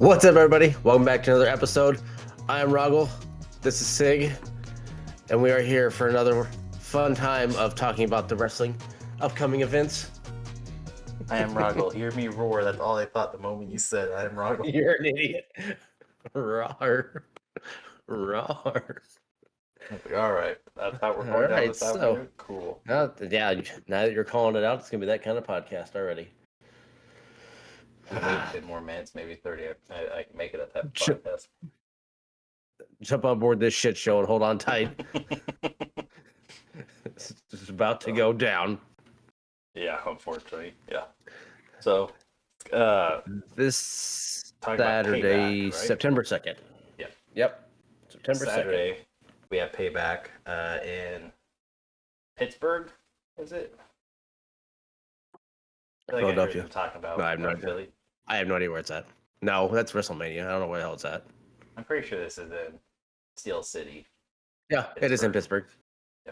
What's up, everybody? Welcome back to another episode. I am Roggle. This is Sig, and we are here for another fun time of talking about the wrestling upcoming events. I am Roggle. Hear me roar. That's all I thought the moment you said I am Roggle. You're an idiot. Roar. Roar. All right. That's how we're going down this avenue. Cool. Now that you're calling it out, it's going to be that kind of podcast already. Maybe 10 more minutes, maybe 30. I can make it at that podcast. Jump on board this shit show and hold on tight. It's just about to go down. Yeah, unfortunately. Yeah. So, this Saturday, Payback, right? September 2nd. Yeah. Yep. September Saturday, 2nd. we have Payback in Pittsburg, is it? Philadelphia. Talking about No, I have no idea. Philly. I have no idea where it's at. No, that's WrestleMania. I don't know where the hell it's at. I'm pretty sure this is in Steel City. Yeah, it is in Pittsburgh. Yeah.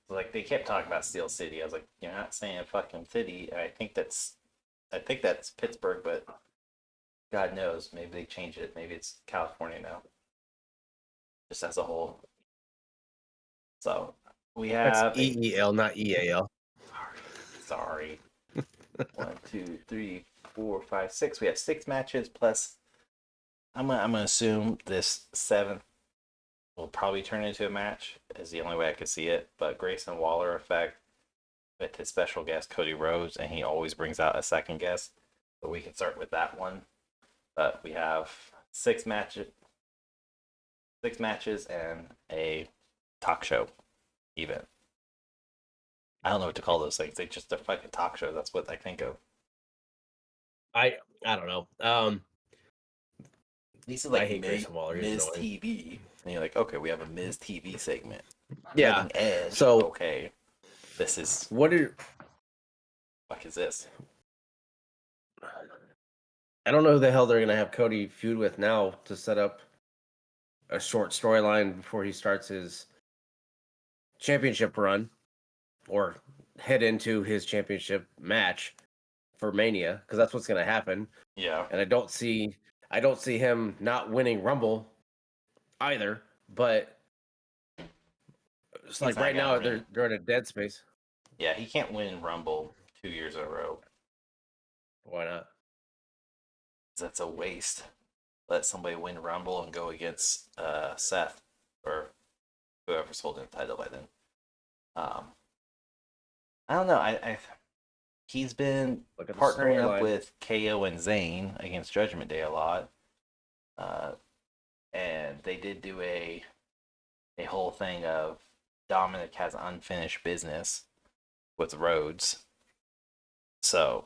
So, like, they kept talking about Steel City. I was like, you're not saying fucking city. And I think that's Pittsburgh, but God knows, maybe they changed it. Maybe it's California now. Just as a whole. So we have That's EEL, not EAL. Sorry. 1, 2, 3, 4, 5, 6. We have 6 matches plus. I'm gonna assume this 7th will probably turn into a match. Is the only way I could see it. But Grayson Waller effect with his special guest Cody Rhodes, and he always brings out a second guest. So we can start with that one. But we have 6 matches and a talk show event. I don't know what to call those things. They're fucking talk shows. That's what I think of. I don't know. These are like I hate Grayson Waller. Miz TV. And you're like, okay, we have a Miz TV segment. Yeah. Edge. So okay, this is what is this? I don't know who the hell they're gonna have Cody feud with now to set up a short storyline before he starts his championship run or head into his championship match for Mania, because that's what's gonna happen. Yeah. And I don't see him not winning Rumble either, but it's like right now they're in a dead space. Yeah, he can't win Rumble 2 years in a row. Why not? That's a waste. Let somebody win Rumble and go against Seth or whoever's holding the title by then. I don't know. He's been partnering up with KO and Zayn against Judgment Day a lot. And they did do a whole thing of Dominic has unfinished business with Rhodes. So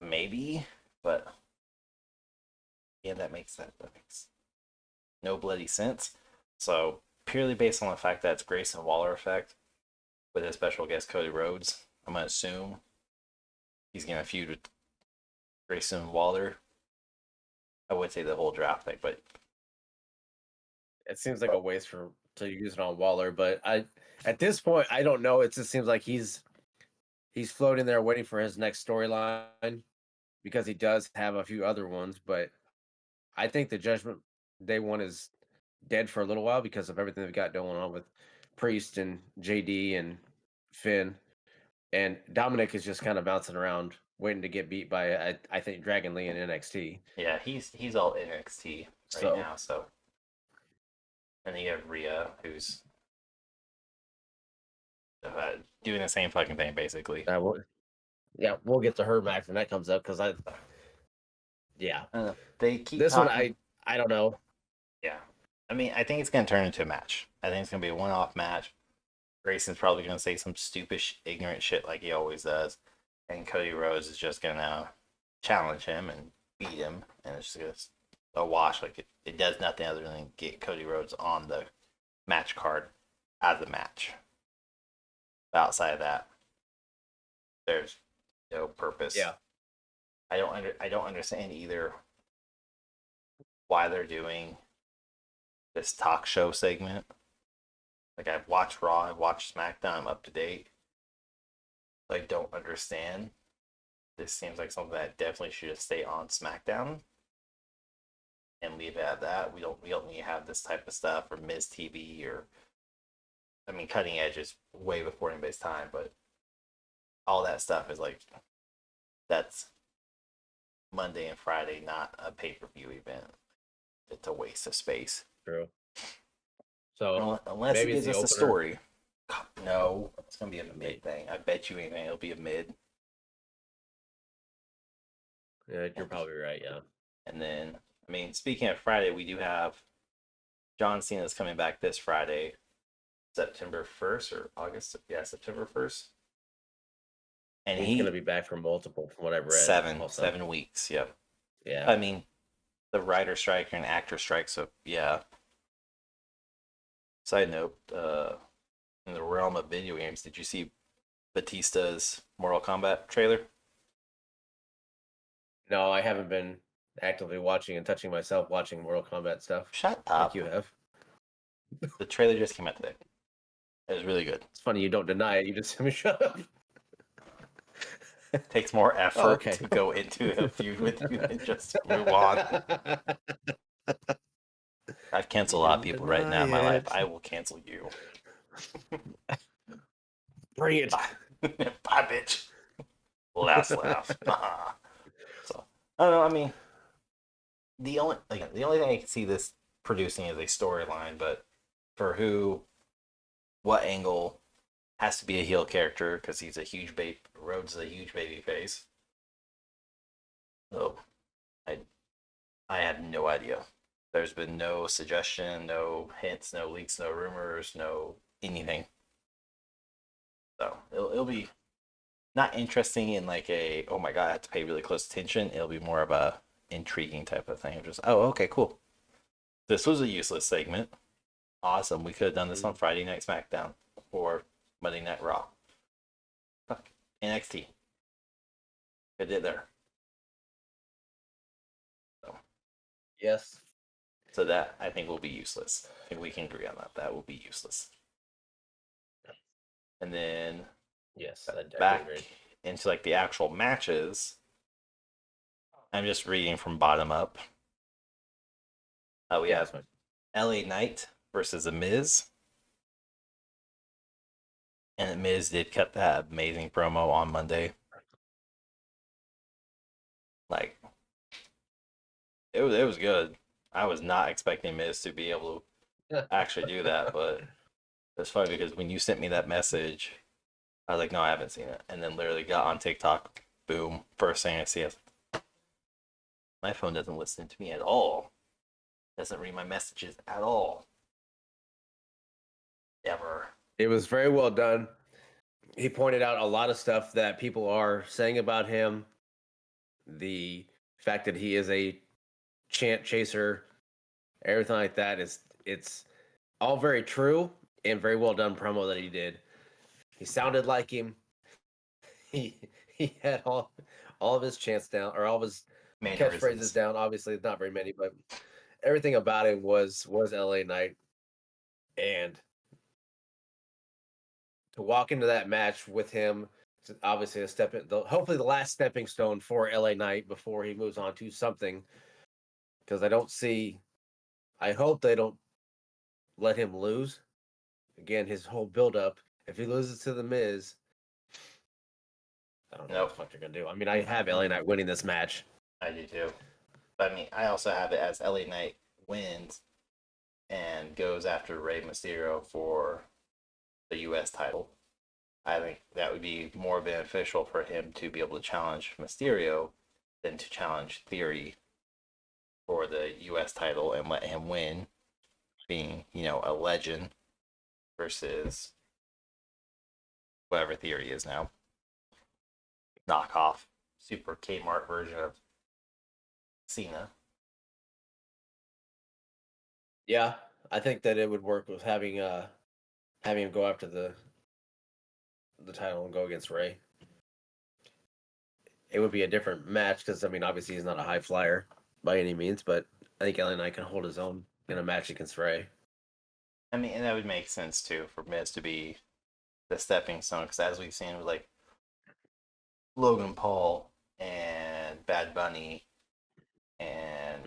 maybe, but yeah, that makes no bloody sense. So purely based on the fact that it's Grayson Waller effect with a special guest Cody Rhodes, I'm gonna assume he's gonna feud with Grayson Waller. I would say the whole draft thing, but it seems like a waste to use it on Waller. But at this point, I don't know. It just seems like he's floating there waiting for his next storyline, because he does have a few other ones. But I think the Judgment Day one is dead for a little while because of everything they've got going on with Priest and JD and Finn. And Dominic is just kind of bouncing around, waiting to get beat by, I think, Dragon Lee in NXT. Yeah, he's all NXT right now. So, and then you have Rhea, who's doing the same fucking thing, basically. We'll get to her match when that comes up, because they keep this talking. one. I don't know. Yeah, I mean, I think it's gonna turn into a match. I think it's gonna be a one-off match. Grayson's probably gonna say some stupid, ignorant shit like he always does, and Cody Rhodes is just gonna challenge him and beat him, and it's just a wash. Like it does nothing other than get Cody Rhodes on the match card as a match. But outside of that, there's no purpose. Yeah, I don't understand either why they're doing this talk show segment. Like, I've watched Raw, I've watched SmackDown, I'm up to date. I don't understand. This seems like something that definitely should stay on SmackDown. and leave it at that. We don't need to have this type of stuff or Miz TV or I mean Cutting Edge is way before anybody's time, but all that stuff is like that's Monday and Friday, not a pay-per-view event. It's a waste of space. True. So Unless it maybe it's gives the us a opener. story. No, it's gonna be a mid thing. I bet you anything it'll be a mid. Yeah, you're probably right. Yeah. And then, I mean, speaking of Friday, we do have John Cena's coming back this Friday, September 1st or August. Yeah, September 1st. And he's going to be back for multiple, from what I've read. 7 weeks. Yep. Yeah. I mean, the writer strike and actor strike. So yeah. Side note: in the realm of video games, did you see Batista's Mortal Kombat trailer? No, I haven't been actively watching and touching myself watching Mortal Kombat stuff. Shut up. Like you have. The trailer just came out today. It was really good. It's funny you don't deny it. You just shut up. It takes more effort to go into a feud with you than just move on. I've canceled a lot of people right now in my life. I will cancel you. Bring it. Bye, bitch. Last laugh. So I don't know. I mean, the only thing I can see this producing is a storyline, but for who, what angle has to be a heel character because he's a huge Rhodes is a huge baby face. So I have no idea. There's been no suggestion, no hints, no leaks, no rumors, no anything. So it'll be not interesting in like a, oh my god, I have to pay really close attention. It'll be more of a intriguing type of thing. Just, oh, okay, cool. This was a useless segment. Awesome. We could have done this on Friday Night SmackDown or Monday Night Raw. Fuck. NXT. It did there. So. Yes. So that, I think, will be useless. I think we can agree on that. That will be useless. And then yes, back into like the actual matches. I'm just reading from bottom up. We have LA Knight versus The Miz. And The Miz did cut that amazing promo on Monday. Like, it was good. I was not expecting Miz to be able to actually do that, but it's funny because when you sent me that message, I was like, no, I haven't seen it. And then literally got on TikTok, boom, first thing I see is, my phone doesn't listen to me at all. Doesn't read my messages at all. Ever. It was very well done. He pointed out a lot of stuff that people are saying about him. The fact that he is a chant chaser, everything like that it's all very true and very well done promo that he did. He sounded like him. He had all of his chants down, or all of his catchphrases down. Obviously, not very many, but everything about him was LA Knight. And to walk into that match with him, obviously hopefully the last stepping stone for LA Knight before he moves on to something. Because I hope they don't let him lose. Again, his whole build-up, if he loses to The Miz, I don't know what the fuck they're going to do. I mean, I have LA Knight winning this match. I do too. But I mean, I also have it as LA Knight wins and goes after Rey Mysterio for the U.S. title. I think that would be more beneficial for him to be able to challenge Mysterio than to challenge Theory for the U.S. title and let him win, being, a legend versus whatever Theory is now. Knockoff, super Kmart version of Cena. Yeah, I think that it would work with having him go after the title and go against Rey. It would be a different match because, I mean, obviously he's not a high flyer by any means, but I think LA Knight can hold his own in a match against Rey. I mean, and that would make sense too for Miz to be the stepping stone, because as we've seen with like Logan Paul and Bad Bunny and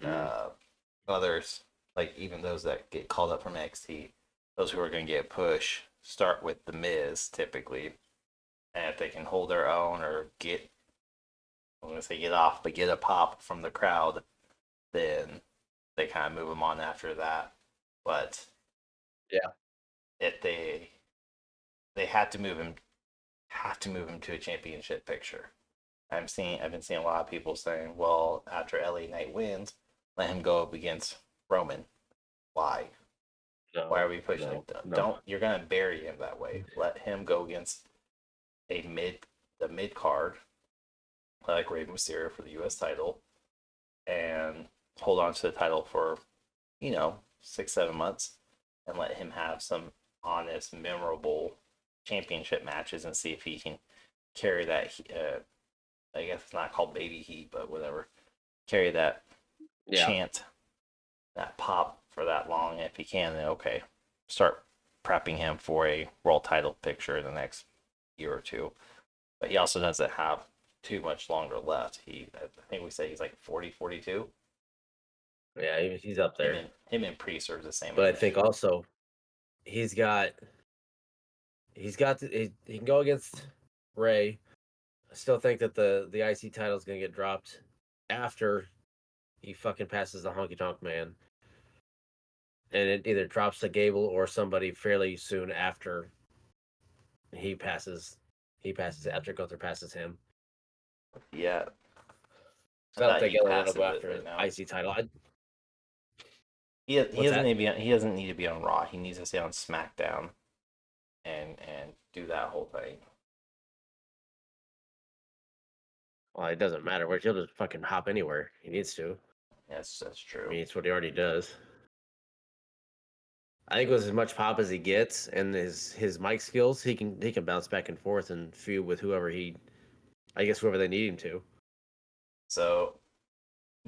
others, like even those that get called up from NXT, those who are going to get push, start with the Miz typically, and if they can hold their own or get, I'm going to say get off, but get a pop from the crowd, then they kind of move them on after that. But Yeah. if they had to move him, to a championship picture. I've been seeing a lot of people saying, well, after LA Knight wins, let him go up against Roman. Why? No, Why are we pushing him? no. Don't, you're gonna bury him that way. Let him go against the mid card, like Rey Mysterio for the US title, and hold on to the title for, 6-7 months, and let him have some honest, memorable championship matches and see if he can carry that. I guess it's not called baby heat, but whatever. Carry that chant, that pop for that long. If he can, then okay, start prepping him for a world title picture in the next year or two. But he also doesn't have too much longer left. I think we say he's like 40, 42. Yeah, he's up there. Him and Priest are the same. But age. I think also he can go against Ray. I still think that the IC title is gonna get dropped after he fucking passes the Honky Tonk Man, and it either drops to Gable or somebody fairly soon after he passes. He passes after Gunther passes him. Yeah. I don't think Elliott will go after an IC title. He doesn't need to be on Raw. He needs to stay on SmackDown and do that whole thing. Well, it doesn't matter. He'll just fucking hop anywhere he needs to. Yes, that's true. I mean, it's what he already does. I think with as much pop as he gets and his mic skills, he can bounce back and forth and feud with whoever whoever they need him to. So,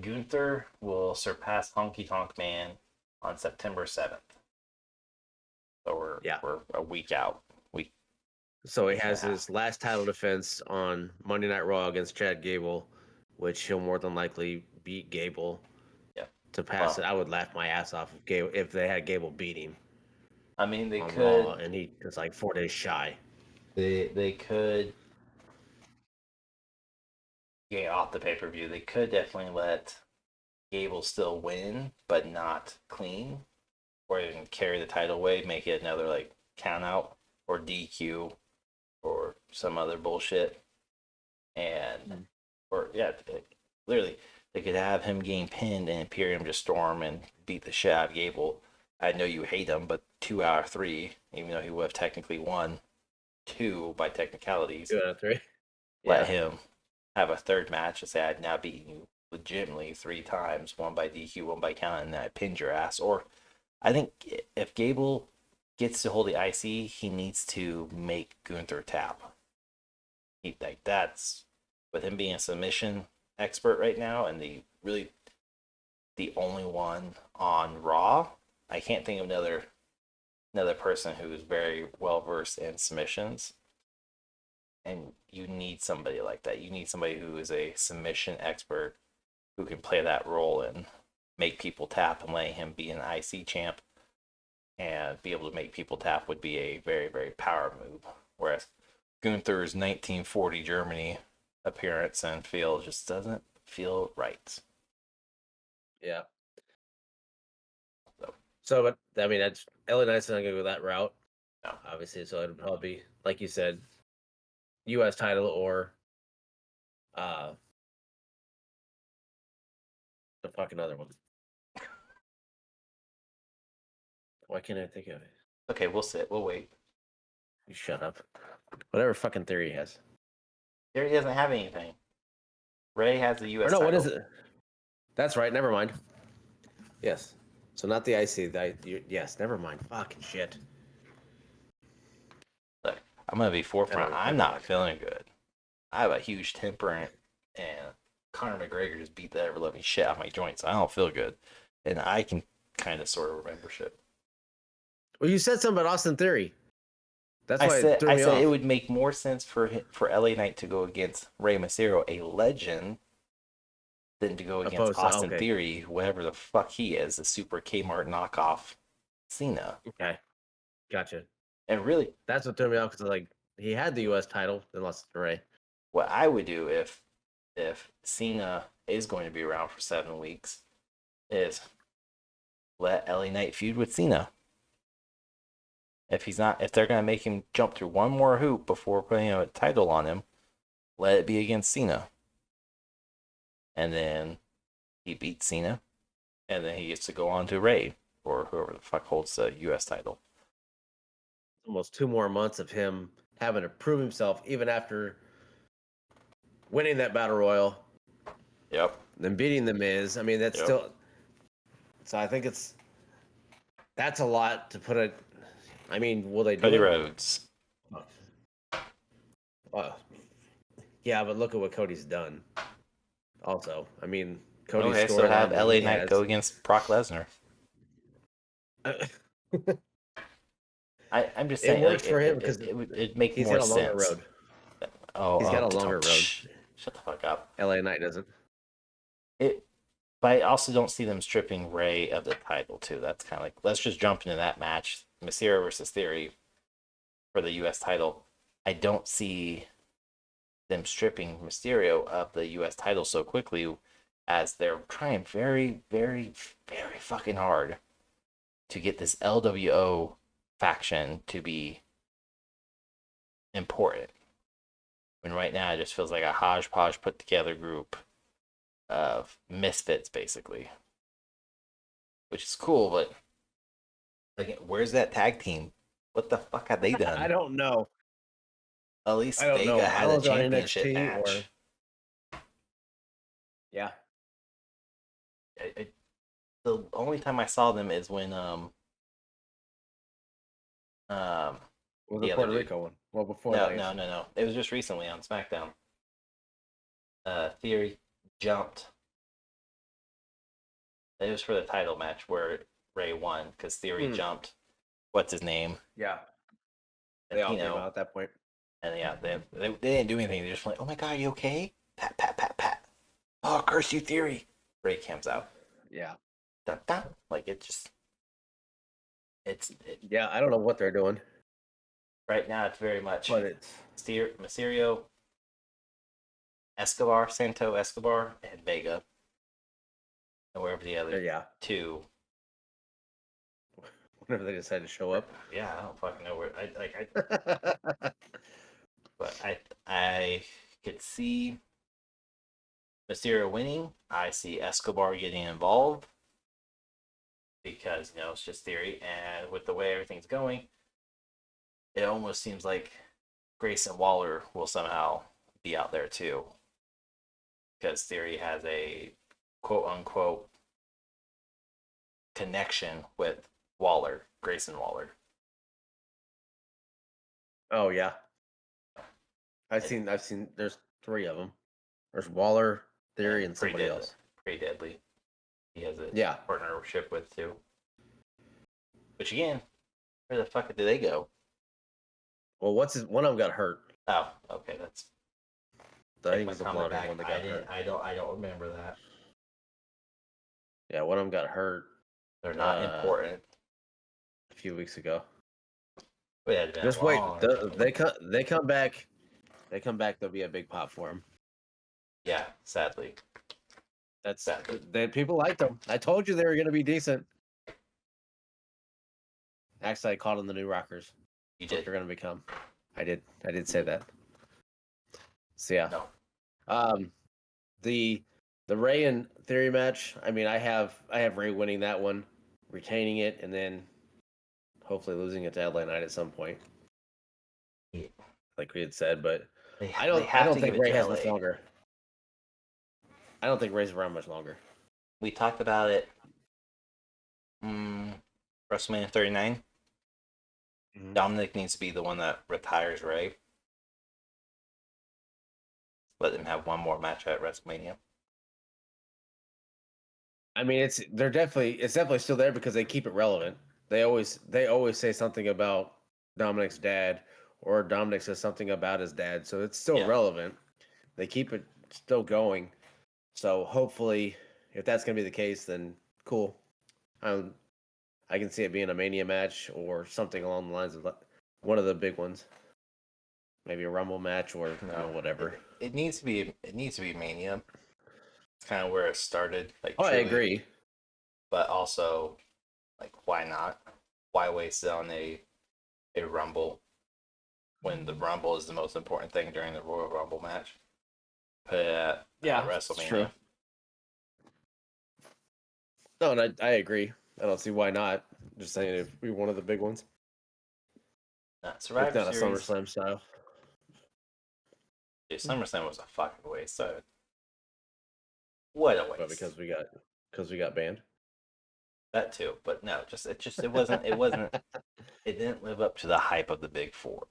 Gunther will surpass Honky Tonk Man on September 7th. So we're a week out. So he has his last title defense on Monday Night Raw against Chad Gable, which he'll more than likely beat Gable. Yeah. To pass it, I would laugh my ass off if they had Gable beat him. I mean, they could, Raw, and he was like 4 days shy. They could get off the pay-per-view. They could definitely let Gable still win, but not clean, or even carry the title away, make it another like count out or DQ or some other bullshit. And literally they could have him getting pinned and Imperium just storm and beat the shit out of Gable. I know you hate him, but 2 out of 3, even though he would have technically won 2 by technicalities. 2 out of 3. Let him have a third match and say, I've now beaten you legitimately 3 times, 1 by DQ, 1 by count, and I pinned your ass. Or I think if Gable gets to hold the IC, he needs to make Gunther tap. That's with him being a submission expert right now and the only one on Raw. I can't think of another person who is very well versed in submissions. And you need somebody like that. You need somebody who is a submission expert who can play that role and make people tap, and letting him be an IC champ and be able to make people tap would be a very, very power move. Whereas Gunther's 1940 Germany appearance and feel just doesn't feel right. Yeah. So, but I mean, that's LA Knight's not gonna go that route. No, obviously. So it'd probably be, like you said, U.S. title or the fucking other one. Why can't I think of it? Okay, we'll sit. We'll wait. You shut up. Whatever fucking theory he has. Theory doesn't have anything. Ray has the U.S. title. What is it? That's right. Never mind. Yes. So not the IC. Yes. Never mind. Fucking shit. Look, I'm gonna be forefront. I'm not feeling good. I have a huge temper, and Conor McGregor just beat the ever living shit out of my joints. I don't feel good, and I can kind of sort of remember shit. Well, you said something about Austin Theory. That's why I said it would make more sense for LA Knight to go against Rey Mysterio, a legend, than to go against Opposed to Austin okay, Theory, whatever the fuck he is, the super Kmart knockoff Cena. okay, gotcha. And really, That's what threw me off because like he had the U.S. title, then lost to Ray. what I would do if Cena is going to be around for 7 weeks is let LA Knight feud with Cena. If they're gonna make him jump through one more hoop before putting a title on him, let it be against Cena. And then he beats Cena, and then he gets to go on to Ray or whoever the fuck holds the U.S. title. Almost 2 more months of him having to prove himself, even after winning that battle royal. Yep. Then beating the Miz. I mean, that's still. So I think that's a lot to put it. I mean, will they do Cody it? Rhodes. Yeah, but look at what Cody's done. Also, I mean, Cody's Okay, so have storyline LA Knight go against Brock Lesnar. I'm just saying It works like, for him because it'd make he's more got a longer sense. road. He's got a longer road. Shut the fuck up. LA Knight doesn't. But I also don't see them stripping Ray of the title too. That's kind of like, let's just jump into that match, Mysterio versus Theory for the U.S. title. I don't see them stripping Mysterio of the U.S. title so quickly, as they're trying very, very, very fucking hard to get this LWO faction to be important. When right now it just feels like a hodgepodge put together group of misfits, basically. Which is cool, but like, where's that tag team? What the fuck have they done? I don't know. At least I don't know. Vega had a Balor's on championship NXT match. Yeah. The only time I saw them is when Was the the other Puerto dude. Rico one? Well, before no, that. no. It was just recently on SmackDown. Theory jumped. It was for the title match where Ray won because Theory jumped. What's his name? Yeah. And They all came out at that point. And yeah, they didn't do anything. They just went, "Oh my god, are you okay?" Pat, pat, pat, pat. Oh, curse you, Theory. Ray comes out. Yeah. Dun, dun. Like it's Yeah, I don't know what they're doing. right now. It's very much But it's Mysterio, Escobar, Santo Escobar, and Vega, and wherever the other two. Whenever they decide to show up. Yeah, I don't fucking know where. But I could see Mysterio winning. I see Escobar getting involved because it's just Theory, and with the way everything's going, it almost seems like Grayson Waller will somehow be out there too, because Theory has a quote unquote connection with Grayson Waller. Oh yeah. I've seen there's 3 of them. There's Waller, Theory, and somebody else. Pretty deadly. He has a partnership with too. Which again, where the fuck did they go? Well, one of them got hurt. Oh, okay, that's. I think it was the bloated one that got hurt. I don't remember that. Yeah, one of them got hurt. They're not important. A few weeks ago. Just wait. They come back. They come back. There'll be a big pop for them. Yeah, sadly. That's people liked them. I told you they were going to be decent. Actually, I called them the new Rockers. You did. They're going to become. I did say that. So yeah. No. The Ray and Theory match. I mean, I have Ray winning that one, retaining it, and then hopefully losing it to LA Knight at some point. Yeah. Like we had said, but I don't think Ray has much longer. I don't think Ray's around much longer. We talked about it. WrestleMania 39. Mm-hmm. Dominic needs to be the one that retires Ray. Let them have one more match at WrestleMania. I mean, it's definitely still there because they keep it relevant. They always say something about Dominic's dad, or Dominic says something about his dad, so it's still relevant. They keep it still going. So hopefully, if that's going to be the case, then cool. I can see it being a Mania match or something along the lines of one of the big ones. Maybe a Rumble match or whatever. It needs to be. It needs to be Mania. It's kind of where it started. Like, Oh, I truly, agree. but also, like, why not? Why waste it on a Rumble when the Rumble is the most important thing during the Royal Rumble match? Put it at It's true. WrestleMania. No, and I agree. I don't see why not. Just saying it'd be one of the big ones. If Survivor not a Series. SummerSlam style. Dude, SummerSlam was a fucking waste. So, what a waste. But because we got banned. That too, but no, it wasn't it didn't live up to the hype of the big four.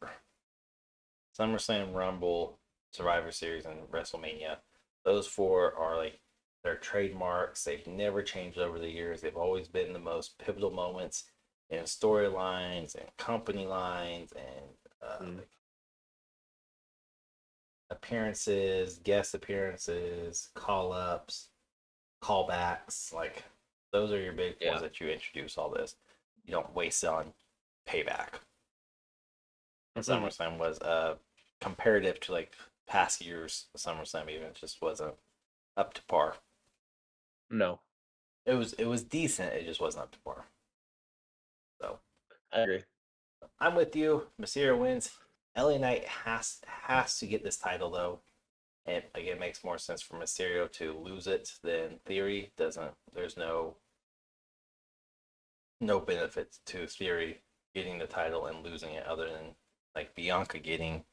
SummerSlam, Rumble, Survivor Series, and WrestleMania. Those four are like their trademarks. They've never changed over the years. They've always been the most pivotal moments in storylines and company lines and appearances, guest appearances, call ups, callbacks. Like, those are your big ones that you introduce all this. You don't waste it on Payback. SummerSlam was comparative to like past years. SummerSlam even just wasn't up to par. No, it was decent. It just wasn't up to par. So I agree. I'm with you. Mysterio wins. LA Knight has to get this title though. And again, it makes more sense for Mysterio to lose it than Theory. There's no benefit to Theory getting the title and losing it other than like Bianca getting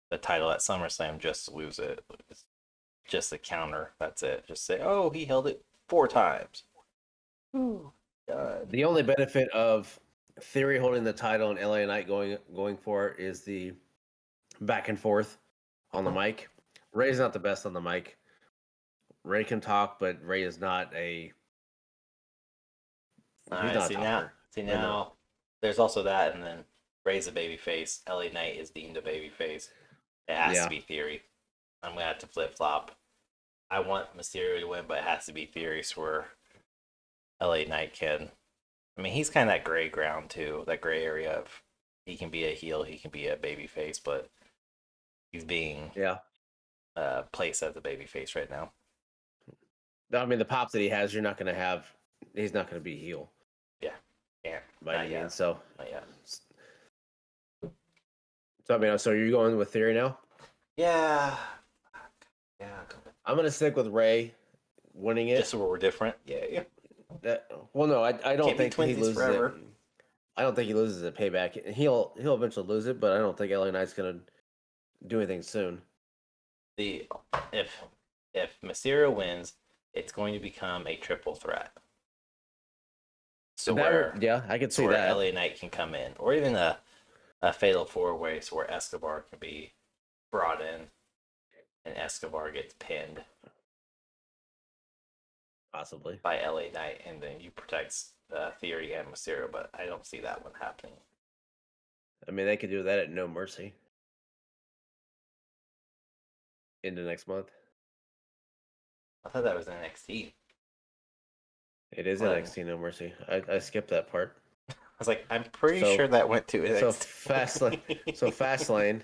the title at SummerSlam just to lose it. It's just a counter. That's it. Just say, oh, he held it 4 times. Ooh, God. The only benefit of Theory holding the title and LA Knight going for it is the back and forth on the mic. Ray's not the best on the mic. Ray can talk, but Ray is not a. He's not a talker. Now, there's also that, and then Ray's a babyface. LA Knight is deemed a babyface. It has to be Theory. I'm gonna have to flip flop. I want Mysterio to win, but it has to be Theory where LA Knight can. I mean, he's kind of that gray ground too, that gray area of he can be a heel, he can be a babyface, but he's being placed as a babyface right now. I mean, the pop that he has, you're not going to have. He's not going to be heel. Yeah, yeah. By any means, so. Yeah. So I mean, so you're going with Theory now? Yeah. Yeah. I'm going to stick with Ray winning it. Just so we're different. Yeah. Well, no, I don't think he loses forever. it. I don't think he loses at Payback. He'll eventually lose it, but I don't think LA Knight's going to do anything soon. If Mysterio wins, it's going to become a triple threat. So I could see that. LA Knight can come in, or even a fatal 4-way, so where Escobar can be brought in, and Escobar gets pinned, possibly by LA Knight, and then you protect Theory and Mysterio. But I don't see that one happening. I mean, they could do that at No Mercy into next month. I thought that was NXT. It is NXT No Mercy. I skipped that part. I was like, I'm pretty sure that went to NXT. So Fastlane,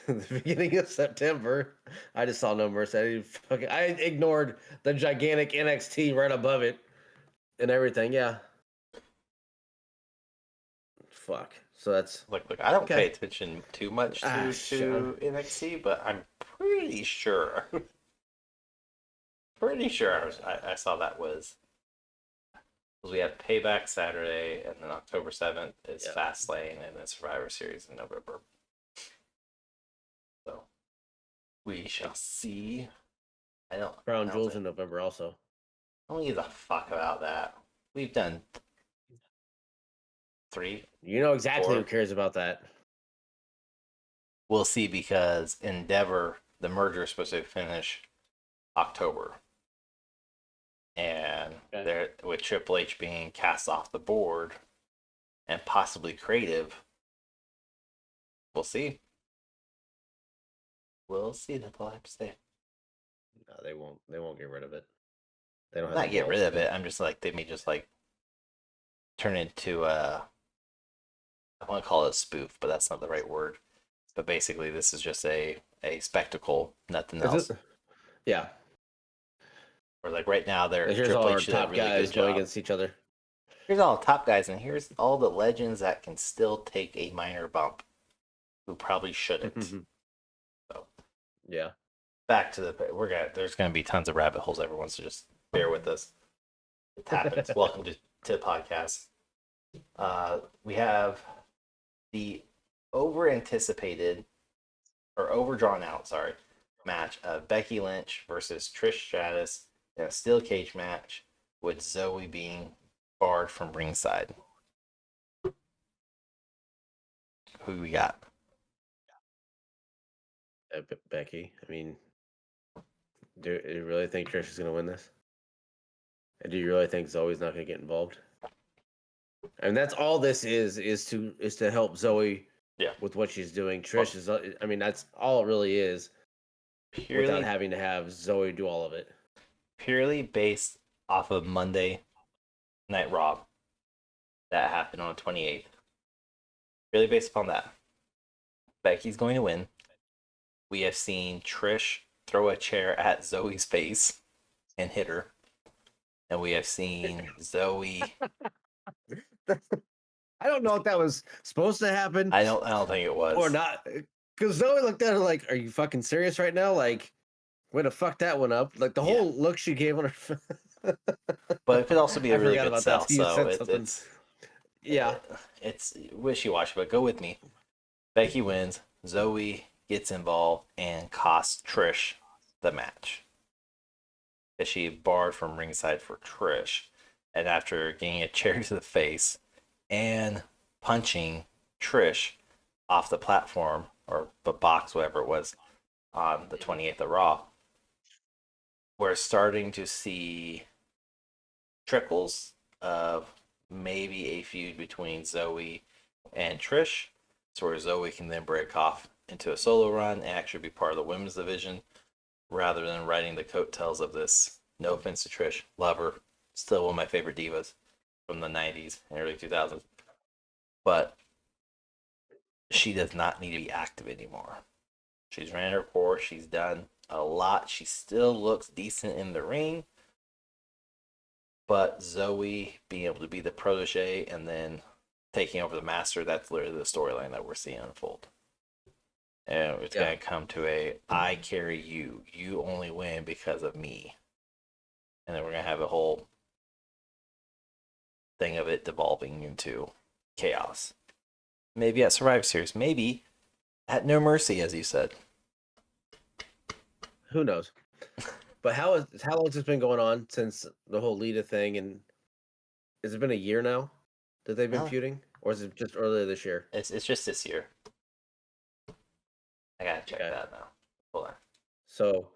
the beginning of September. I just saw No Mercy. I ignored the gigantic NXT right above it and everything. Yeah. Fuck. So that's look. I don't pay attention too much to NXT, but I'm pretty sure. I saw that was. We have Payback Saturday, and then October 7th is Fastlane, and then Survivor Series in November. So we shall see. Crown Jewels in November also. I don't give a fuck about that. We've done 3. You know exactly 4. Who cares about that. We'll see, because Endeavor, the merger, is supposed to finish October. And they're with Triple H being cast off the board and possibly creative. We'll see. We'll see. That's all I have to say. No, they won't. They won't get rid of it. They don't have Not the get balls rid of to. it. I'm just like they may just like turn it into I want to call it a spoof, but that's not the right word. But basically, this is just a spectacle, nothing Is it? else. Yeah. Or like right now, they're Like, here's all Triple our H did a top really good guys going job. against each other. Here's all the top guys, and here's all the legends that can still take a minor bump, who probably shouldn't. So Yeah. back to there's gonna be tons of rabbit holes. Everyone, so just bear with us. It happens. Welcome to the podcast. We have the over anticipated or over drawn out, sorry, match of Becky Lynch versus Trish Stratus in a steel cage match with Zoe being barred from ringside. Who we got? Becky. I mean, do you really think Trish is going to win this? And do you really think Zoe's not going to get involved? And that's all this is to help Zoe Yeah. with what she's doing. Trish is, I mean, that's all it really is, without having to have Zoe do all of it. Purely based off of Monday Night Raw that happened on the 28th. Really based upon that. Becky's going to win. We have seen Trish throw a chair at Zoe's face and hit her. And we have seen Zoe. I don't know if that was supposed to happen. I don't think it was. Or not. Because Zoe looked at her like, are you fucking serious right now? Like, way to fuck that one up. Like, the whole look she gave on her. But it could also be a really good sell. So it's yeah. It's wishy-washy, but go with me. Becky wins. Zoe gets involved and costs Trish the match. That she barred from ringside for Trish. And after getting a chair to the face and punching Trish off the platform or the box, whatever it was, on the 28th of Raw, we're starting to see trickles of maybe a feud between Zoe and Trish, so where Zoe can then break off into a solo run and actually be part of the women's division rather than riding the coattails of this. No offense to Trish, love her, still one of my favorite divas from the 90s and early 2000s, but she does not need to be active anymore. She's ran her course, she's done a lot, she still looks decent in the ring, but Zoe being able to be the protege and then taking over the master, that's literally the storyline that we're seeing unfold. And it's going to come to I carry you. You only win because of me. And then we're going to have a whole thing of it devolving into chaos. Maybe at Survivor Series. Maybe at No Mercy, as you said. Who knows? But how long has this been going on since the whole Lita thing? And has it been a year now that they've been feuding? Or is it just earlier this year? It's just this year. I gotta check that now. Hold on. So,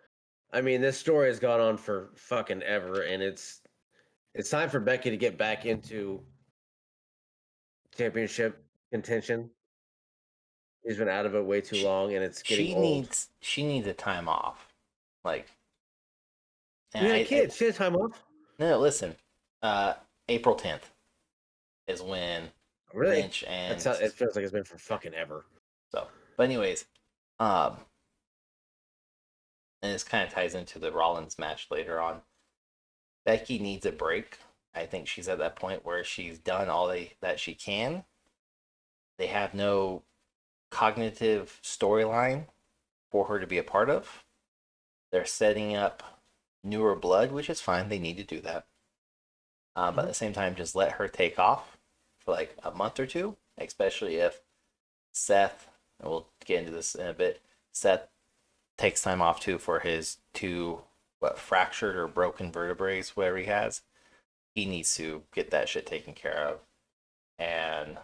I mean, this story has gone on for fucking ever, and it's time for Becky to get back into championship contention. She's been out of it way too long, and it's getting old. She needs a time off. Like, you had kids. She had time off. No, listen. April 10th is when Lynch and it feels like it's been for fucking ever. So, but anyways, and this kind of ties into the Rollins match later on. Becky needs a break. I think she's at that point where she's done all that she can. They have no cognitive storyline for her to be a part of. They're setting up newer blood, which is fine. They need to do that. But at the same time, just let her take off for like a month or two, especially if Seth, and we'll get into this in a bit, Seth takes time off too for his two fractured or broken vertebrae, whatever he has. He needs to get that shit taken care of and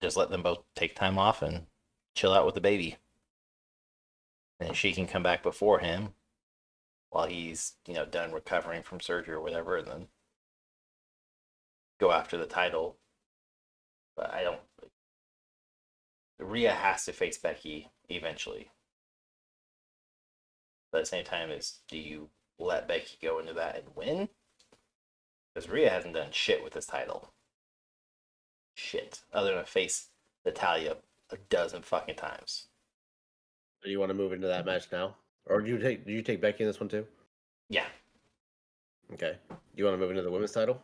just let them both take time off and chill out with the baby. And she can come back before him while he's, done recovering from surgery or whatever, and then go after the title. But Rhea has to face Becky eventually. But at the same time, do you let Becky go into that and win. Because Rhea hasn't done shit with this title. Shit. Other than face Natalya a dozen fucking times. Do you want to move into that match now? Or do you take Becky in this one too? Yeah. Okay. Do you want to move into the women's title?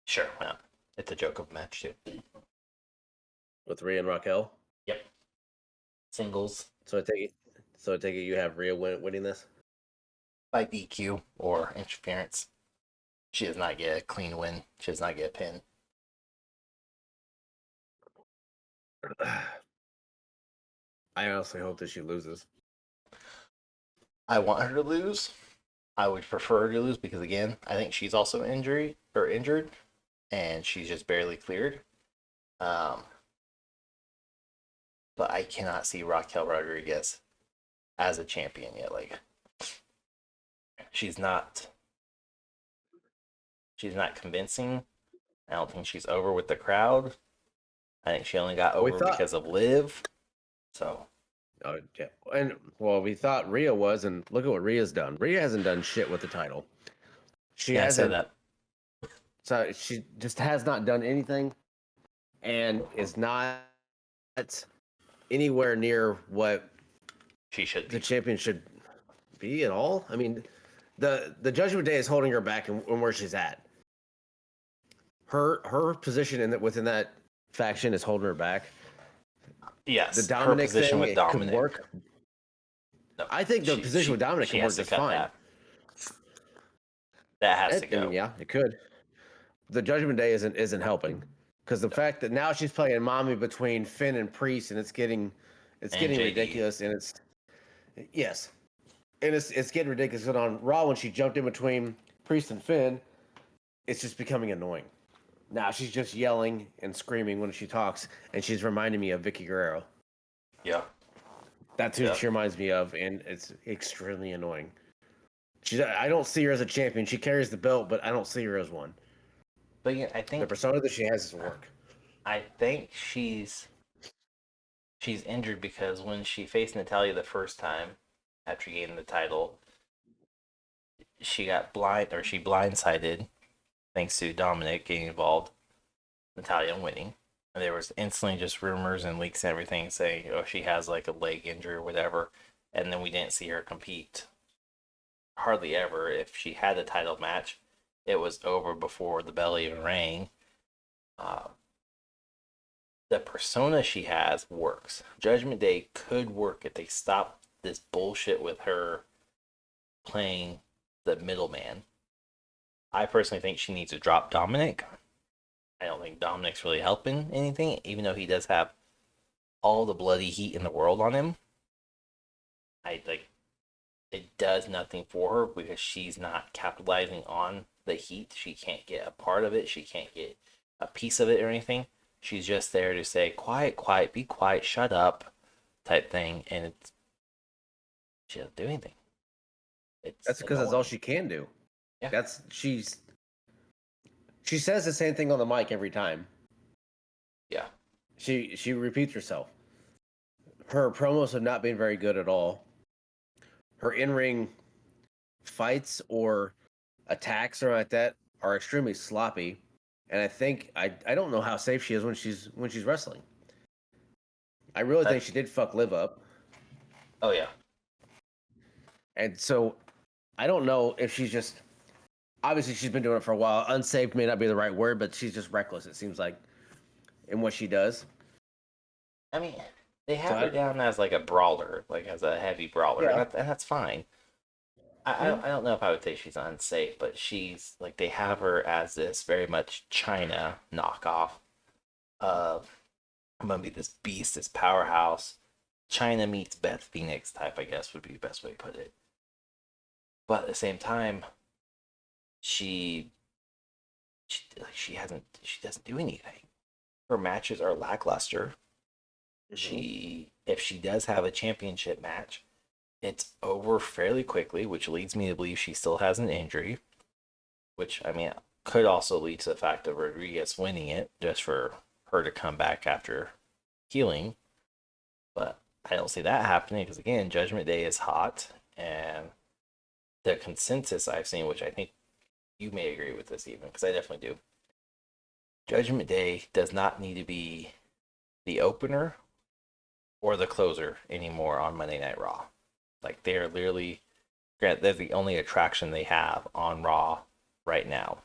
Sure, why not? It's a joke of a match too. With Rhea and Raquel? Yep. Singles. So I take it you have Rhea winning this? By DQ or interference. She does not get a clean win. She does not get a pin. I honestly hope that she loses. I want her to lose. I would prefer her to lose because again, I think she's also injured, and she's just barely cleared. But I cannot see Raquel Rodriguez as a champion yet. Like, she's not convincing. I don't think she's over with the crowd. I think she only got over because of Liv. So. Oh yeah, and well, we thought Rhea was, and look at what Rhea's done. Rhea hasn't done shit with the title. She hasn't. That. So she just has not done anything, and is not anywhere near what she should be. The champion should be at all. I mean, the Judgment Day is holding her back and where she's at. Her position within that faction is holding her back. Yes, the Dominic her position thing, with Dominic could work. No, I think the position with Dominic can work just fine. That has to go. I mean, yeah, it could. The Judgment Day isn't helping because the fact that now she's playing mommy between Finn and Priest, and it's getting ridiculous, and it's getting ridiculous. And on Raw, when she jumped in between Priest and Finn, it's just becoming annoying. Now she's just yelling and screaming when she talks, and she's reminding me of Vicky Guerrero. Yeah. That's who she reminds me of, and it's extremely annoying. I don't see her as a champion. She carries the belt, but I don't see her as one. But yeah, I think the persona that she has doesn't work. I think she's injured because when she faced Natalya the first time after gaining the title, she blindsided thanks to Dominic getting involved, Natalya winning. And there was instantly just rumors and leaks and everything saying, oh, she has like a leg injury or whatever. And then we didn't see her compete hardly ever. If she had a title match, it was over before the bell even rang. The persona she has works. Judgment Day could work if they stop this bullshit with her playing the middleman. I personally think she needs to drop Dominic. I don't think Dominic's really helping anything, even though he does have all the bloody heat in the world on him. It does nothing for her because she's not capitalizing on the heat. She can't get a part of it. She can't get a piece of it or anything. She's just there to say, quiet, quiet, be quiet, shut up, type thing. And she doesn't do anything. That's because that's all she can do. Yeah. She says the same thing on the mic every time. Yeah. She repeats herself. Her promos have not been very good at all. Her in-ring fights or attacks or like that are extremely sloppy. And I think I don't know how safe she is when she's wrestling. I really think she did fuck Liv up. Oh yeah. And so I don't know if she's just obviously she's been doing it for a while. Unsafe may not be the right word, but she's just reckless, it seems like, in what she does. I mean, they have her down as like a brawler, like as a heavy brawler, and that's fine. I don't know if I would say she's unsafe, but she's like they have her as this very much China knockoff of I'm gonna be this beast, this powerhouse. China meets Beth Phoenix type, I guess would be the best way to put it. But at the same time, she doesn't do anything. Her matches are lackluster. Mm-hmm. If she does have a championship match, it's over fairly quickly, which leads me to believe she still has an injury, which, I mean, could also lead to the fact of Rodriguez winning it just for her to come back after healing. But I don't see that happening because, again, Judgment Day is hot, and the consensus I've seen, which I think you may agree with this even, because I definitely do. Judgment Day does not need to be the opener or the closer anymore on Monday Night Raw. Like, they're literally, granted, they're the only attraction they have on Raw right now.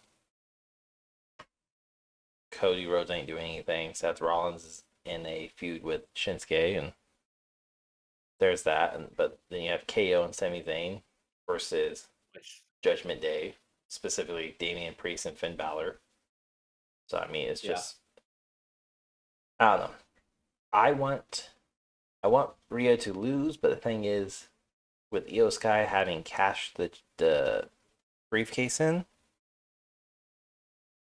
Cody Rhodes ain't doing anything. Seth Rollins is in a feud with Shinsuke, and there's that. But then you have KO and Sami Zayn versus Judgment Day, specifically Damian Priest and Finn Balor. So I mean, it's just, I don't know. I want Rhea to lose, but the thing is, with Io Sky having cashed the briefcase in,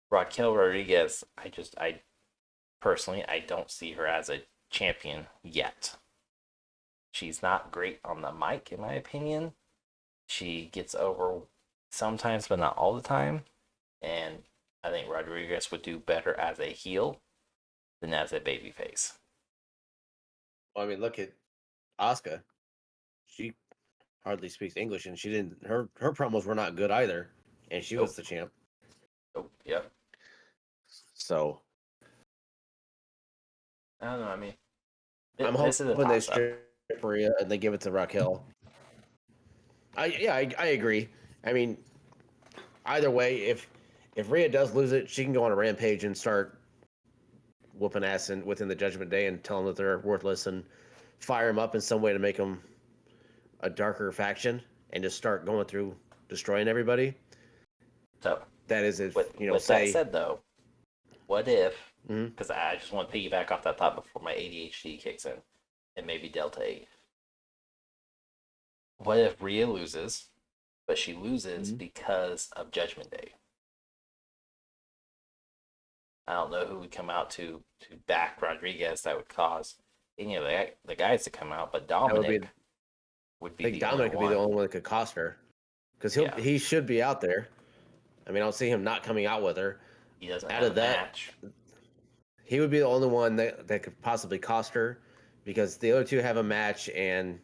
Raquel Rodriguez, I personally, I don't see her as a champion yet. She's not great on the mic, in my opinion. She gets over sometimes, but not all the time. And I think Rodriguez would do better as a heel than as a babyface. Well, I mean, look at Asuka. She hardly speaks English, and she didn't. Her promos were not good either, and she was the champ. Oh, yep. So I don't know. I mean, I'm hoping they strip Rhea and they give it to Raquel. I agree. I mean, either way, if Rhea does lose it, she can go on a rampage and start whooping ass within the Judgment Day and tell them that they're worthless and fire them up in some way to make them a darker faction and just start going through destroying everybody. So that is, if with that said, though, what if? Because I just want to piggyback off that thought before my ADHD kicks in, and maybe Delta 8. What if Rhea loses, but she loses because of Judgment Day? I don't know who would come out to back Rodriguez that would cause any of the guys to come out, but Dominic would be. I think Dominic would be the only one that could cost her, because he should be out there. I mean, I don't see him not coming out with her. He doesn't have a match. He would be the only one that could possibly cost her, because the other two have a match, and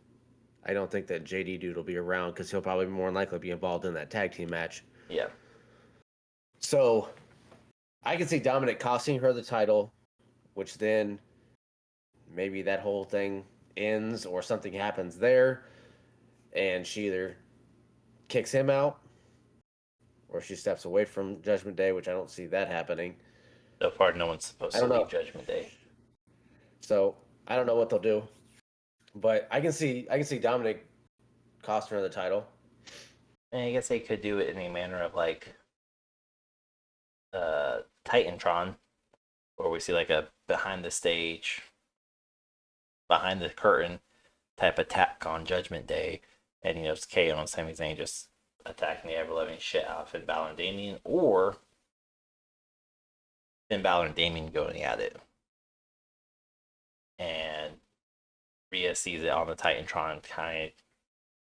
I don't think that JD Dude will be around because he'll probably more than likely be involved in that tag team match. Yeah. So I can see Dominic costing her the title, which then maybe that whole thing ends or something happens there, and she either kicks him out or she steps away from Judgment Day, which I don't see that happening. So far, no one's supposed to leave Judgment Day. So I don't know what they'll do, but I can see Dominic costing her the title. And I guess they could do it in a manner of like Titantron, where we see like a behind the stage, behind the curtain type attack on Judgment Day, and it's KO and Sami Zayn just attacking the ever-loving shit out of Finn Balor and Damian, or Finn Balor and Damian going at it. And Rhea sees it on the Titantron, kind of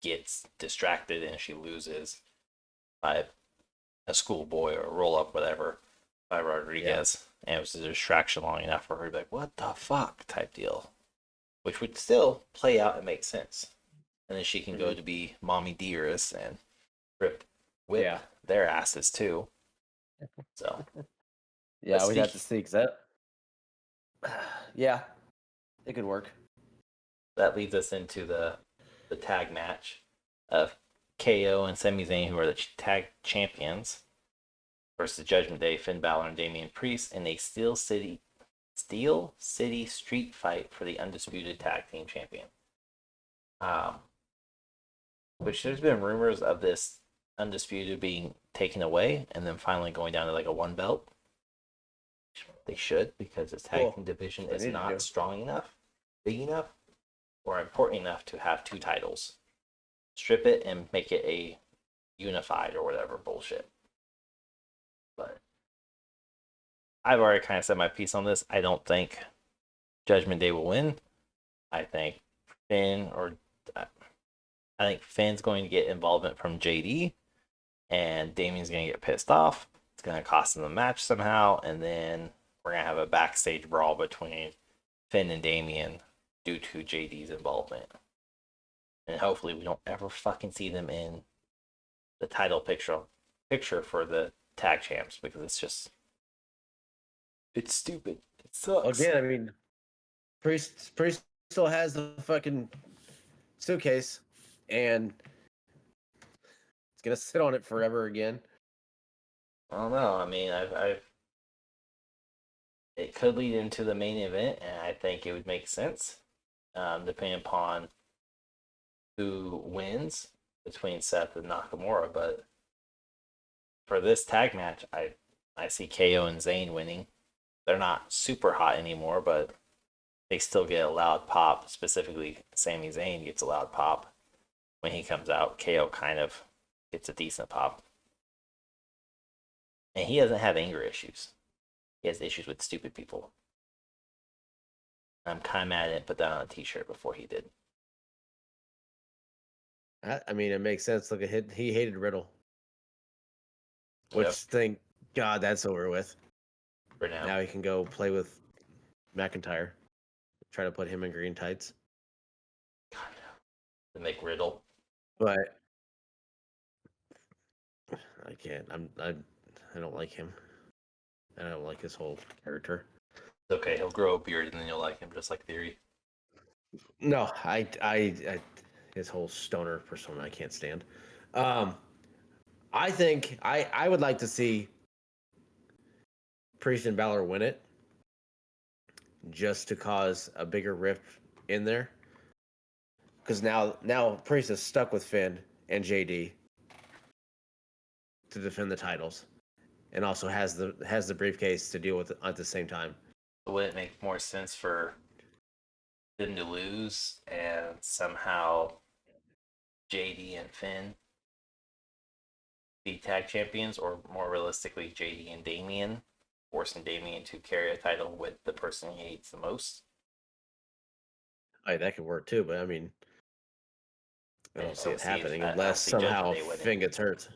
gets distracted, and she loses by a schoolboy or a roll-up, whatever, by Rodriguez. Yeah. And it was a distraction long enough for her to be like, what the fuck, type deal. Which would still play out and make sense. And then she can go to be Mommy Dearest and whip their asses too. So yeah, we have to see, because that it could work. That leads us into the tag match of KO and Sami Zayn, who are the tag champions, versus Judgment Day, Finn Balor and Damian Priest, in a Steel City street fight for the Undisputed Tag Team Champion. Which there's been rumors of this Undisputed being taken away and then finally going down to like a one belt. They should, because this tag team division is not strong enough, big enough, or important enough to have two titles. Strip it and make it a unified or whatever bullshit. But I've already kind of said my piece on this. I don't think Judgment Day will win. I think Finn's going to get involvement from JD, and Damian's going to get pissed off. It's going to cost him the match somehow, and then we're going to have a backstage brawl between Finn and Damian due to JD's involvement. And hopefully we don't ever fucking see them in the title picture for the tag champs because it's stupid. It sucks. Again, I mean, Priest still has the fucking suitcase, and it's gonna sit on it forever again. I don't know. I mean, I've it could lead into the main event, and I think it would make sense, depending upon who wins between Seth and Nakamura. But for this tag match, I see KO and Zayn winning. They're not super hot anymore, but they still get a loud pop. Specifically, Sami Zayn gets a loud pop when he comes out. KO kind of gets a decent pop. And he doesn't have anger issues. He has issues with stupid people. I'm kind of mad I didn't put that on a t-shirt before he did. I mean, it makes sense. Look at he hated Riddle, which Yep. thank God that's over with. For now. Now he can go play with McIntyre. Try to put him in green tights. God, no. To make Riddle. But I can't. I don't like him. I don't like his whole character. It's okay, he'll grow a beard and then you'll like him, just like Theory. No, I his whole stoner persona I can't stand. I think I would like to see Priest and Balor win it, just to cause a bigger rift in there. Because now Priest is stuck with Finn and JD to defend the titles, and also has the briefcase to deal with it at the same time. Would it make more sense for them to lose and somehow JD and Finn be tag champions, or more realistically, JD and Damian, forcing Damian to carry a title with the person he hates the most? That could work too, but I mean, I don't see it happening I don't unless see somehow Judgment Day winning. Finn gets hurt.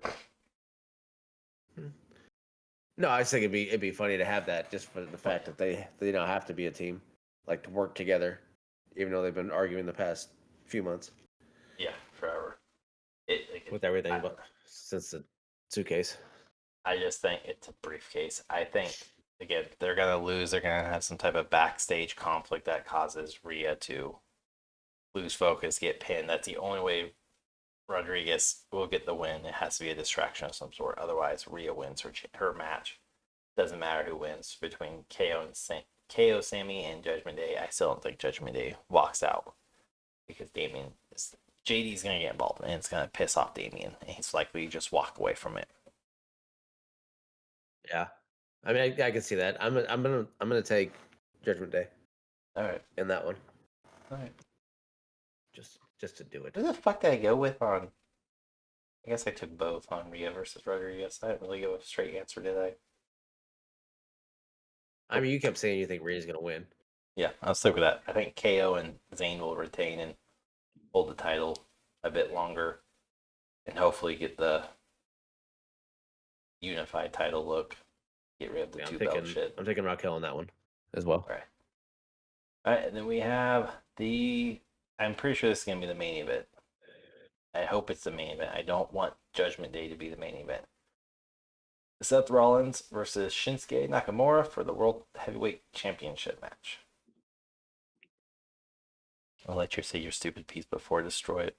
No, I just think it'd be funny to have that, just for the fact that they don't have to be a team, like to work together, even though they've been arguing the past few months Yeah, forever. with everything, but since the suitcase. I just think it's a briefcase. I think, again, they're going to lose. They're going to have some type of backstage conflict that causes Rhea to lose focus, get pinned. That's the only way Rodriguez will get the win. It has to be a distraction of some sort. Otherwise, Rhea wins her match. Doesn't matter who wins between KO, Sami, and Judgment Day. I still don't think Judgment Day walks out because JD's going to get involved, and it's going to piss off Damian, and he's likely to just walk away from it. Yeah, I mean, I can see that. I'm gonna take Judgment Day. All right, in that one. All right. Just to do it. Who the fuck did I go with on? I guess I took both on Rhea versus Rodriguez. I didn't really go with a straight answer, did I? I mean, you kept saying you think Rhea's gonna win. Yeah, I'll stick with that. I think KO and Zayn will retain and hold the title a bit longer, and hopefully get the unified title look. Get rid of the two-belt shit. I'm taking Raquel on that one as well. All right, and then we have I'm pretty sure this is going to be the main event. I hope it's the main event. I don't want Judgment Day to be the main event. Seth Rollins versus Shinsuke Nakamura for the World Heavyweight Championship match. I'll let you say your stupid piece before I destroy it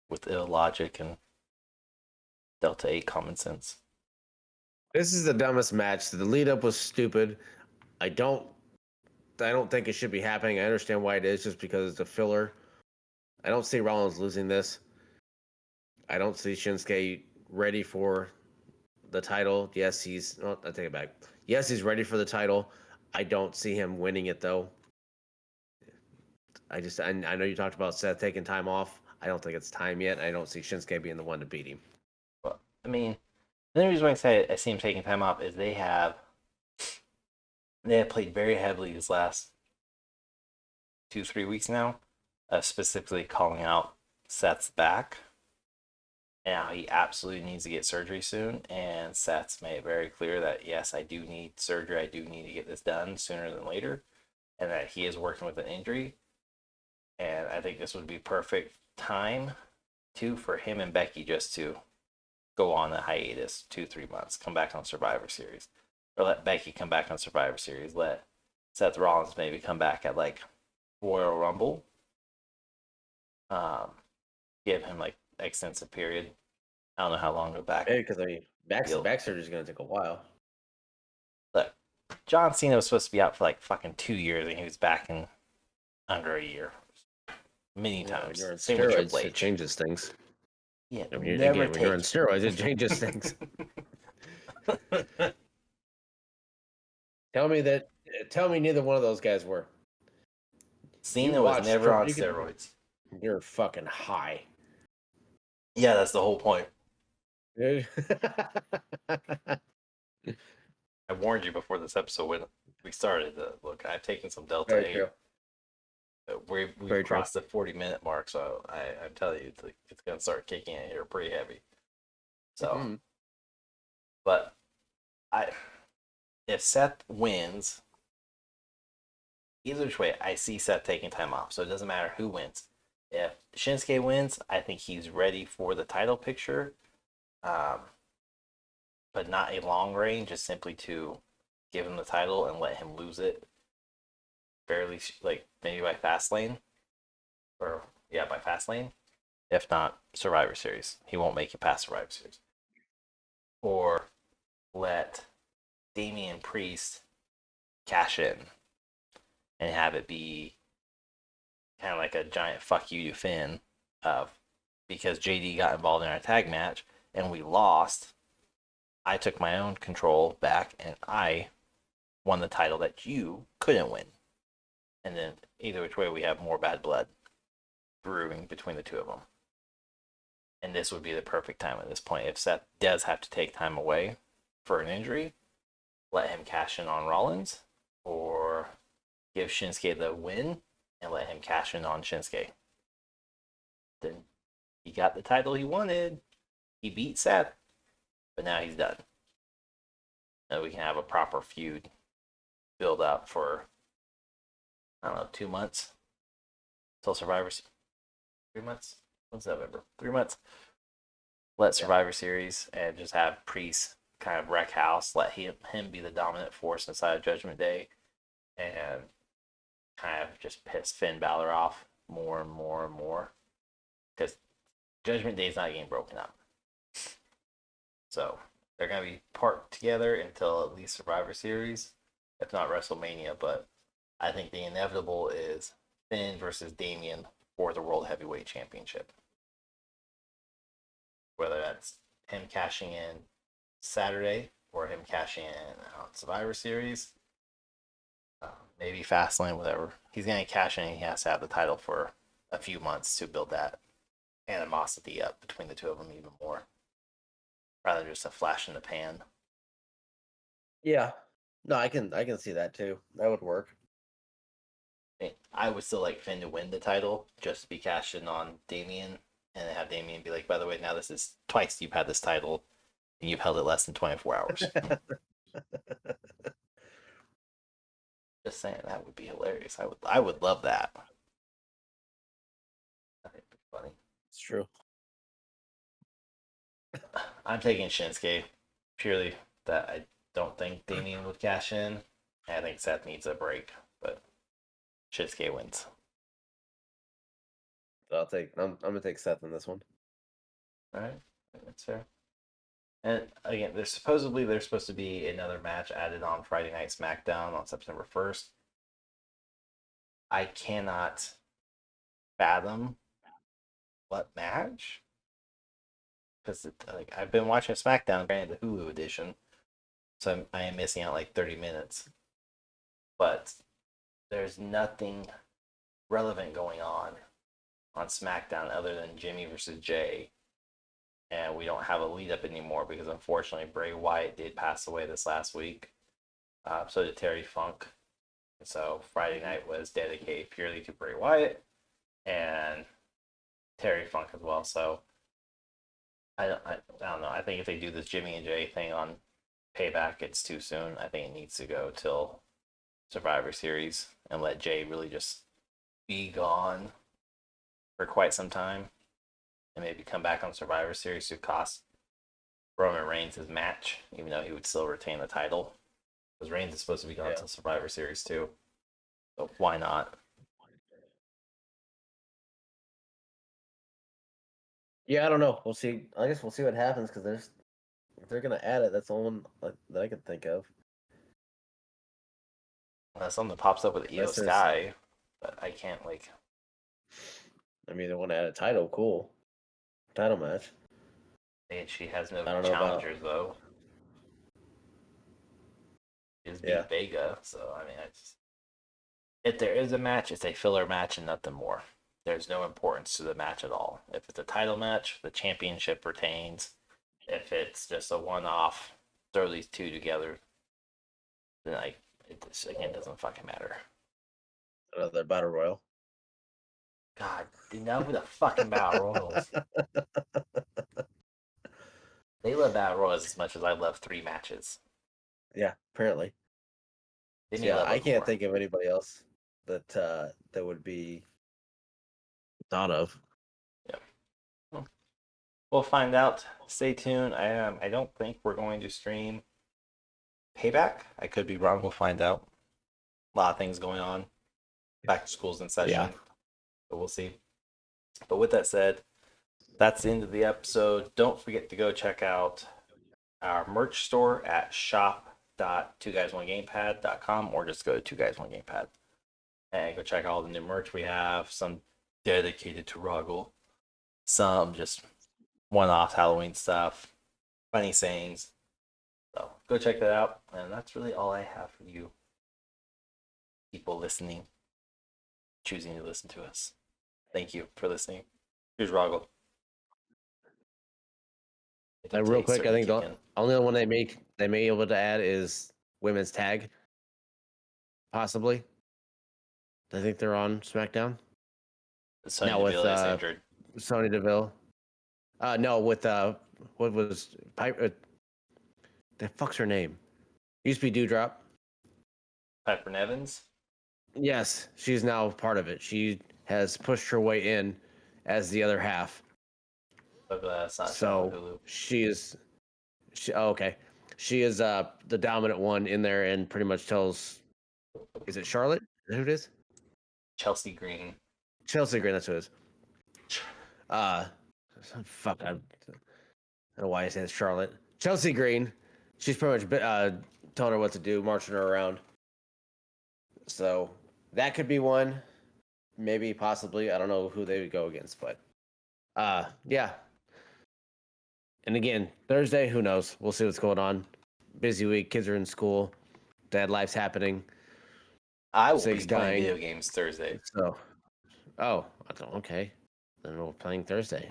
with illogic and Delta 8 common sense. This is the dumbest match. The lead up was stupid. I don't think it should be happening. I understand why it is, just because it's a filler. I don't see Rollins losing this. I don't see Shinsuke ready for the title. Yes, I take it back. Yes, he's ready for the title. I don't see him winning it, though. I know you talked about Seth taking time off. I don't think it's time yet. I don't see Shinsuke being the one to beat him. Well, I mean, the only reason why I say I see him taking time off is they have played very heavily these last 2-3 weeks now, specifically calling out Seth's back. Now he absolutely needs to get surgery soon, and Seth's made it very clear that yes, I do need surgery. I do need to get this done sooner than later, and that he is working with an injury. And I think this would be perfect time too for him and Becky just to go on a hiatus 2-3 months, come back on Survivor Series, or let Becky come back on Survivor Series, let Seth Rollins maybe come back at like Royal Rumble. Give him like extensive period. I don't know how long back. Because I mean, back surgery is going to take a while. Look, John Cena was supposed to be out for like fucking 2 years, and he was back in under a year. Many times. When you're on Same with steroids, Triple H. it changes things. Yeah, I mean, when you're on steroids, it changes things. Tell me neither one of those guys were. Cena was never on steroids. You're fucking high. Yeah, that's the whole point. I warned you before this episode when we started. Look, I've taken some Delta 8. We crossed the 40-minute mark, so I'm telling you, it's going to start kicking in here pretty heavy. So, but if Seth wins, either which way, I see Seth taking time off, so it doesn't matter who wins. If Shinsuke wins, I think he's ready for the title picture, but not a long reign, just simply to give him the title and let him lose it fairly, like maybe by Fastlane, by Fastlane. If not, Survivor Series. He won't make it past Survivor Series. Or let Damian Priest cash in and have it be kind of like a giant fuck you to Finn, because JD got involved in our tag match and we lost. I took my own control back and I won the title that you couldn't win. And then either which way, we have more bad blood brewing between the two of them. And this would be the perfect time at this point. If Seth does have to take time away for an injury, let him cash in on Rollins, or give Shinsuke the win and let him cash in on Shinsuke. Then he got the title he wanted. He beat Seth, but now he's done. Now we can have a proper feud build up for, I don't know, 2 months till Survivor. 3 months? What's November? 3 months. Let Survivor Series and just have Priest kind of wreck house. Let him be the dominant force inside of Judgment Day, and kind of just piss Finn Balor off more and more and more, because Judgment Day is not getting broken up. So they're going to be part together until at least Survivor Series, if not WrestleMania. But I think the inevitable is Finn versus Damian for the World Heavyweight Championship. Whether that's him cashing in Saturday or him cashing in on Survivor Series, maybe Fastlane, whatever. He's going to cash in and he has to have the title for a few months to build that animosity up between the two of them even more, rather than just a flash in the pan. Yeah. No, I can see that too. That would work. I would still like Finn to win the title, just to be cashed in on Damian, and have Damian be like, by the way, now this is twice you've had this title, and you've held it less than 24 hours. Just saying, that would be hilarious. I would love that. I think it'd be funny. It's true. I'm taking Shinsuke purely that I don't think Damian would cash in. I think Seth needs a break, but Shinsuke wins. So I'm gonna take Seth in this one. All right, that's fair. And again, there's supposed to be another match added on Friday Night SmackDown on September 1st. I cannot fathom what match, because I've been watching SmackDown, granted the Hulu edition, so I am missing out like 30 minutes. But there's nothing relevant going on SmackDown other than Jimmy versus Jay. And we don't have a lead up anymore because unfortunately Bray Wyatt did pass away this last week. So did Terry Funk. So Friday night was dedicated purely to Bray Wyatt and Terry Funk as well. So I don't know. I think if they do this Jimmy and Jay thing on Payback, it's too soon. I think it needs to go till Survivor Series and let Jay really just be gone for quite some time, and maybe come back on Survivor Series to cost Roman Reigns' match, even though he would still retain the title. Because Reigns is supposed to be going to Survivor Series too. So why not? Yeah, I don't know. We'll see. I guess we'll see what happens because if they're gonna add it, that's the only one that I can think of. Unless something pops up with Io Sky, but I can't like. I mean, they want to add a title. Cool. Title match. And she has no challengers though. She just beat Vega, so I mean, if there is a match, it's a filler match and nothing more. There's no importance to the match at all. If it's a title match, the championship retains. If it's just a one-off, throw these two together, then it doesn't fucking matter. Another battle royal. God, enough with the fucking battle royals. They love battle royals as much as I love 3 matches. Yeah, apparently. Yeah, I can't think of anybody else that would be thought of. Yeah. We'll find out. Stay tuned. I don't think we're going to stream Payback. I could be wrong. We'll find out. A lot of things going on. Back to school's in session. Yeah. But we'll see. But with that said, that's the end of the episode. Don't forget to go check out our merch store at shop.2guys1gamepad.com or just go to 2guys1gamepad and go check out all the new merch we have. Some dedicated to Ruggle, some just one-off Halloween stuff, funny sayings. So go check that out. And that's really all I have for you people listening, choosing to listen to us. Thank you for listening. Here's Ruggle. Real quick, I think the only one they may be able to add is women's tag. Possibly. I think they're on SmackDown. Sonya Deville is injured. Sonya Deville. No, with what was Piper? The fuck's her name? Used to be Dewdrop. Piper Nevins. Yes, she's now part of it. She has pushed her way in as the other half. So she is. Okay. She is the dominant one in there and pretty much tells. Is it Charlotte? Is that who it is? Chelsea Green. Chelsea Green. That's who it is. Fuck. I don't know why I said Charlotte. Chelsea Green. She's pretty much telling her what to do, marching her around. So that could be one. Maybe, possibly. I don't know who they would go against, but yeah. And again, Thursday, who knows? We'll see what's going on. Busy week. Kids are in school. Dad life's happening. I will be playing video games Thursday. So, okay. Then we're playing Thursday.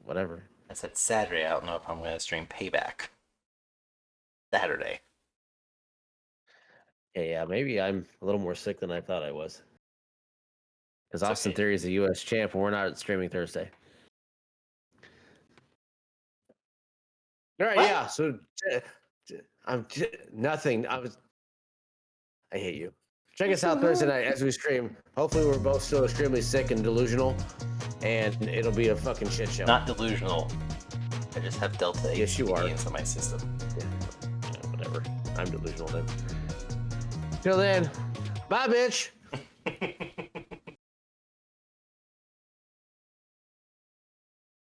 Whatever. I said Saturday. I don't know if I'm going to stream Payback. Saturday. Yeah, maybe I'm a little more sick than I thought I was. Because Austin Theory is a U.S. champ, and we're not streaming Thursday. All right, yeah. So I'm nothing. I hate you. Check us out Thursday night as we stream. Hopefully, we're both still extremely sick and delusional, and it'll be a fucking shit show. Not delusional. I just have Delta 8 yes, you are. into my system. Yeah, whatever. I'm delusional then. Till then, bye, bitch.